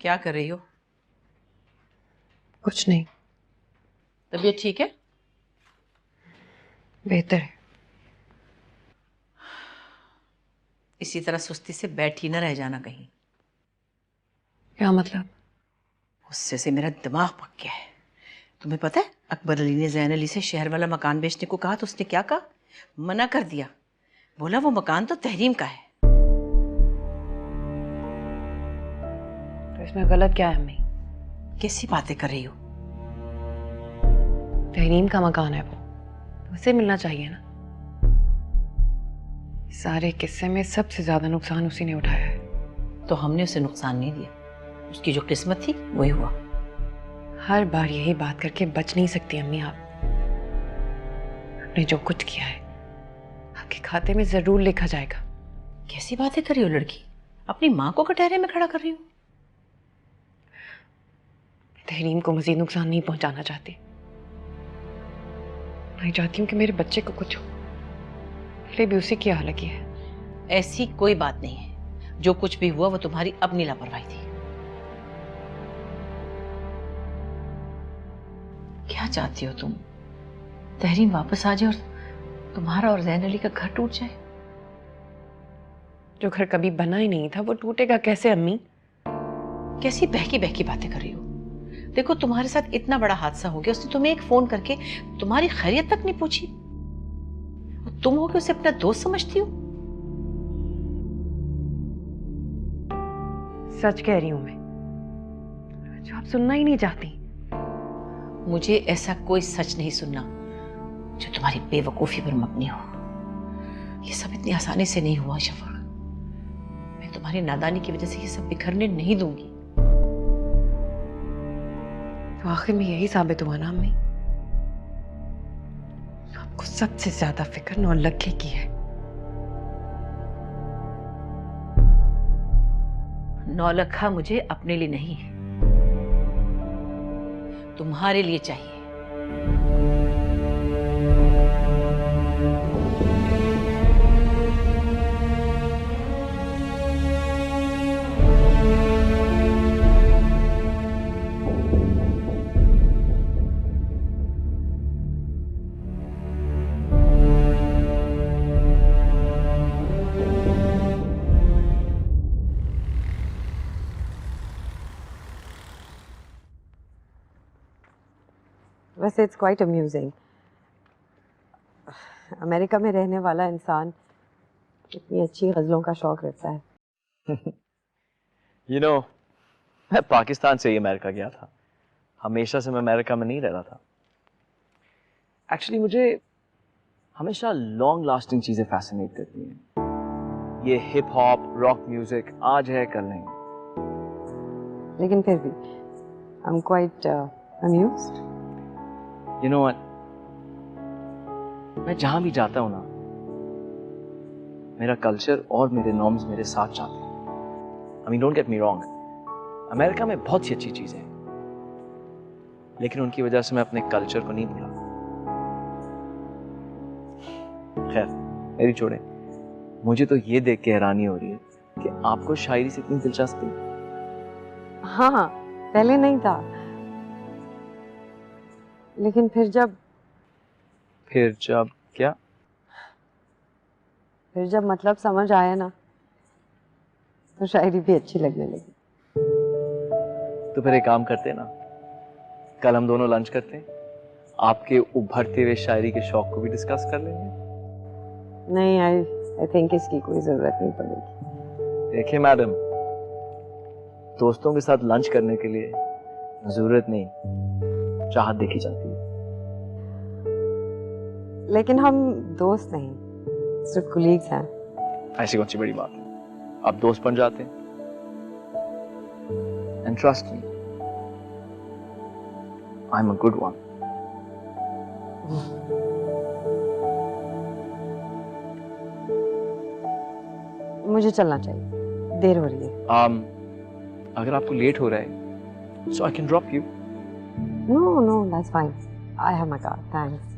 क्या कर रही हो? कुछ नहीं। तबीयत ठीक है? बेहतर है। इसी तरह सुस्ती से बैठी न रह जाना कहीं। क्या मतलब? गुस्से से मेरा दिमाग पक गया है। तुम्हें पता है अकबर अली ने ज़ैन अली से शहर वाला मकान बेचने को कहा तो उसने क्या कहा? मना कर दिया। बोला वो मकान तो तहरीम का है। तो इसमें गलत क्या है अम्मी? कैसी बातें कर रही हो? तहरीम का मकान है वो, तो उसे मिलना चाहिए ना। सारे किस्से में सबसे ज्यादा नुकसान उसी ने उठाया है। तो हमने उसे नुकसान नहीं दिया, उसकी जो किस्मत थी वही हुआ। हर बार यही बात करके बच नहीं सकती अम्मी आप। आपने जो कुछ किया है आपके खाते में जरूर लिखा जाएगा। कैसी बातें कर रही हो लड़की? अपनी माँ को कटहरे में खड़ा कर रही हो। तहरीम को मजीद नुकसान नहीं पहुंचाना चाहती। मैं चाहती हूँ कि मेरे बच्चे को कुछ हो। पहले भी उसी की हालत की है। ऐसी कोई बात नहीं है। जो कुछ भी हुआ वो तुम्हारी अपनी लापरवाही थी। क्या चाहती हो तुम? तहरीम वापस आ जाए और तुम्हारा और ज़ैन अली का घर टूट जाए? जो घर कभी बना ही नहीं था वो टूटेगा कैसे अम्मी? कैसी बहकी बहकी बातें कर रही हो? देखो तुम्हारे साथ इतना बड़ा हादसा हो गया, उसने तुम्हें एक फोन करके तुम्हारी खैरियत तक नहीं पूछी। तुम हो कि उसे अपना दोस्त समझती हो? सच कह रही हूं मैं, जो आप सुनना ही नहीं चाहती। मुझे ऐसा कोई सच नहीं सुनना जो तुम्हारी बेवकूफी पर मबनी हो। ये सब इतनी आसानी से नहीं हुआ शफा। मैं तुम्हारी नादानी की वजह से ये सब बिखरने नहीं दूंगी। तो आखिर में यही साबित हुआ ना अम्मी, आपको सबसे ज्यादा फिक्र नौलखे की है। नौलखा मुझे अपने लिए नहीं, तुम्हारे लिए चाहिए। वैसे इट्स क्वाइट अम्यूजिंग। अमेरिका में रहने वाला इंसान इतनी अच्छी गज़लों का शौक रखता है। मैं पाकिस्तान से ही अमेरिका गया था। हमेशा से मैं अमेरिका में नहीं रह रहा था। एक्चुअली मुझे हमेशा लॉन्ग लास्टिंग चीज़ें फैसिनेट करती हैं। ये हिप हॉप रॉक म्यूजिक आज है कल नहीं। लेकिन फिर भी I am quite amused. You know what, मैं जहां भी जाता हूं ना, मेरा कल्चर और मेरे नॉर्म्स मेरे साथ जाते हैं। I mean don't get me wrong, America में बहुत सी अच्छी चीजें हैं, लेकिन उनकी वजह से मैं अपने कल्चर को नहीं भूला। खैर मेरी छोड़े, मुझे तो ये देख के हैरानी हो रही है कि आपको शायरी से इतनी दिलचस्पी। हाँ, पहले नहीं था, लेकिन फिर जब क्या? फिर जब मतलब समझ आया ना, तो शायरी भी अच्छी लगने लगी। तो फिर एक काम करते हैं ना, कल हम दोनों लंच करते हैं, आपके उभरते हुए शायरी के शौक को भी डिस्कस कर लेंगे। नहीं, आई थिंक इसकी कोई जरूरत नहीं पड़ेगी। देखिए मैडम, दोस्तों के साथ लंच करने के लिए जरूरत नहीं, चाहत देखी जाती है। लेकिन हम दोस्त नहीं, सिर्फ कुलीग्स हैं। ऐसी कौन सी बड़ी बात है, आप दोस्त बन जाते हैं। And trust me, I am a good one. मुझे चलना चाहिए, देर हो रही है। अगर आपको लेट हो रहा है, so I can drop you. No that's fine, I have my car, thanks.